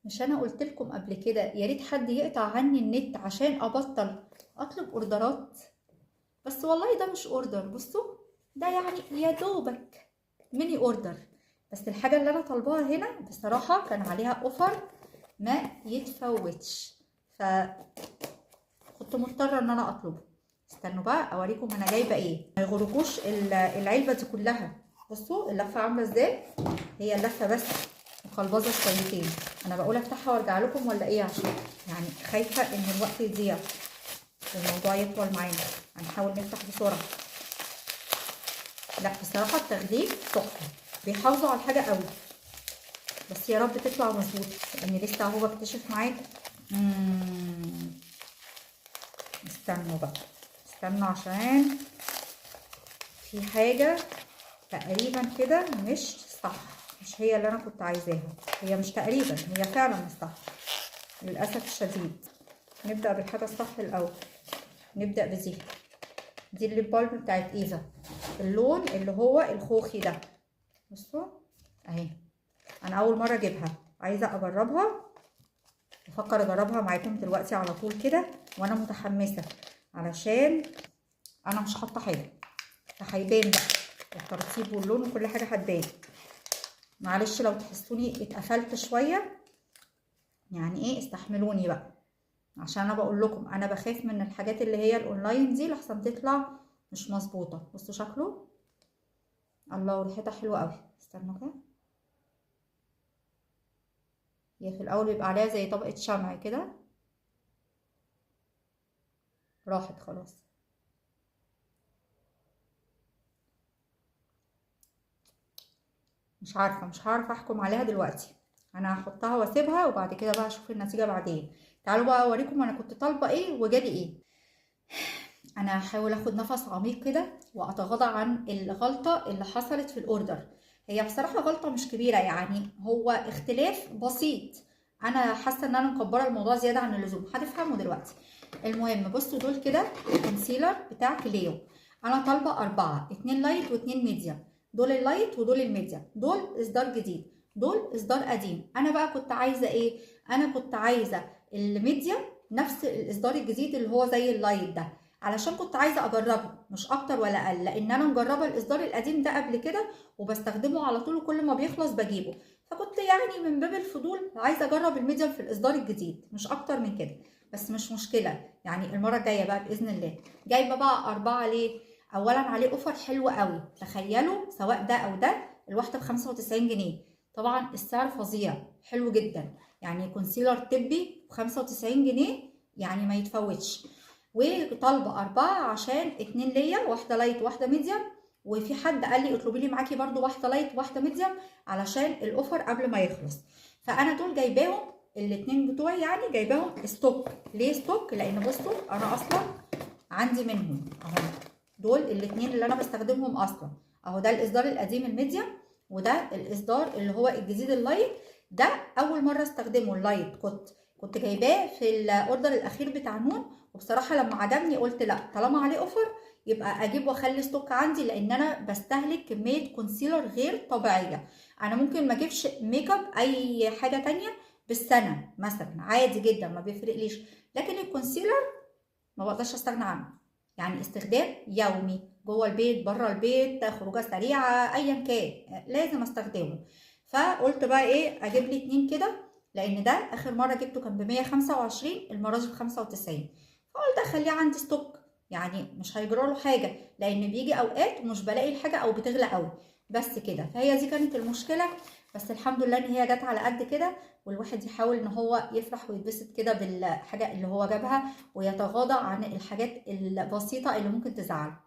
مش انا قلت لكم قبل كده يا ريت حد يقطع عني النت عشان ابطل اطلب اوردرات؟ بس والله ده مش اوردر، بصوا ده يعني يا دوبك ميني اوردر. بس الحاجه اللي انا طالباها هنا بصراحه كان عليها اوفر ما يتفوتش، فكنت مضطره ان انا اطلبه. استنوا بقى اوريكم انا جايبه ايه، ما يغركوش العلبه دي كلها. بصوا اللفه عامله ازاي، هي اللفه بس مقلبظه شويتين. انا بقول افتحها وارجع لكم ولا ايه، عشان يعني خايفه ان الوقت يضيع والموضوع يطول معانا. هنحاول نفتح بسرعه. لا بصراحه التغليف تحفه، بيحافظوا على الحاجه قوي. بس يا رب تطلع مظبوطه لاني لسه اهو بكتشف معاكم. استنوا بقى، استنوا عشان في حاجه تقريبا كده مش صح، مش هي اللي انا كنت عايزاها. هي مش تقريبا، هي فعلا مش صح للاسف الشديد. نبدا بالحاجه الصح الاول. نبدا بدي، دي الليب بالم بتاعت ايفا، اللون اللي هو الخوخي ده. بصوا اهي، انا اول مره اجيبها، عايزه اجربها. بفكر اجربها معاكم دلوقتي على طول كده وانا متحمسه، علشان انا مش حاطه حاجه فهيبان بقى الترتيب واللون وكل حاجه هتبان. معلش لو تحسوني اتقفلت شويه، يعني ايه، استحملوني بقى، عشان انا بقول لكم انا بخاف من الحاجات اللي هي الاونلاين دي لحسن تطلع مش مظبوطه. بصوا شكله، الله وريحتها حلوه قوي. استنوا كده، هي في الاول بيبقى عليها زي طبقه شمع كده، راحت خلاص. مش عارفه احكم عليها دلوقتي. انا هحطها واسيبها وبعد كده بقى اشوف النتيجه بعدين. تعالوا بقى اوريكم انا كنت طالبه ايه وجالي ايه. انا هحاول اخد نفس عميق كده واتغاضى عن الغلطه اللي حصلت في الاوردر. هي بصراحه غلطه مش كبيره، يعني هو اختلاف بسيط. انا حاسه ان انا مكبره الموضوع زياده عن اللزوم، هتفهموا دلوقتي. المهم بصوا دول كده الكونسيلر بتاع كليو. انا طالبه 4، 2 لايت و2 ميديم. دول اللايت ودول الميديم، دول اصدار جديد دول اصدار قديم. انا بقى كنت عايزه ايه، انا كنت عايزه الميديم نفس الاصدار الجديد اللي هو زي اللايت ده، علشان كنت عايزه اجربه مش اكتر ولا اقل، لان انا مجربه الاصدار القديم ده قبل كده وبستخدمه على طول وكل ما بيخلص بجيبه. فكنت يعني من باب الفضول عايزه اجرب الميديم في الاصدار الجديد مش اكتر من كده. بس مش مشكله، يعني المره الجايه بقى باذن الله. جايبه بقى 4 ليه؟ اولا عليه اوفر حلو قوي، تخيلوا سواء ده او ده الواحده ب95 جنيه. طبعا السعر فظيع حلو جدا، يعني كونسيلر طبي ب95 جنيه يعني ما يتفوتش. وطالبه 4 عشان 2 ليا، واحده لايت واحده ميديم. وفي حد قال لي اطلبي لي معاكي برده واحده لايت واحده ميديم علشان الاوفر قبل ما يخلص. فانا دول جايباهم الاتنين بتوعي، يعني جايباهم ستوك. ليه ستوك؟ لان بصوا انا اصلا عندي منهم اهو، دول الاتنين اللي انا بستخدمهم اصلا اهو. ده الاصدار القديم الميديم، وده الاصدار اللي هو الجديد اللايت. ده اول مره استخدمه اللايت، كنت جايباه في الاوردر الاخير بتاع نون، وبصراحه لما عجبني قلت لا طالما عليه اوفر يبقى اجيب واخلي ستوك عندي، لان انا بستهلك كميه كونسيلر غير طبيعيه. انا ممكن ما اجيبش ميك اب اي حاجه تانية بالسنه مثلا عادي جدا ما بيفرقليش، لكن الكونسيلر ما بقدرش استغنى عنه، يعني استخدام يومي جوه البيت بره البيت خروجه سريعه ايا كان لازم استخدمه. فقلت بقى ايه، اجيب لي 2 كده، لان ده اخر مره جبته كان ب125، المره دي ب95. فقلت اخليه عندي ستوك، يعني مش هيجرى له حاجه، لان بيجي اوقات ومش بلاقي الحاجه او بتغلى قوي. بس كده، فهي دي كانت المشكله. بس الحمد لله ان هي جت على قد كده، والواحد يحاول ان هو يفرح ويتبسط كده بالحاجه اللي هو جابها، ويتغاضى عن الحاجات البسيطه اللي ممكن تزعله.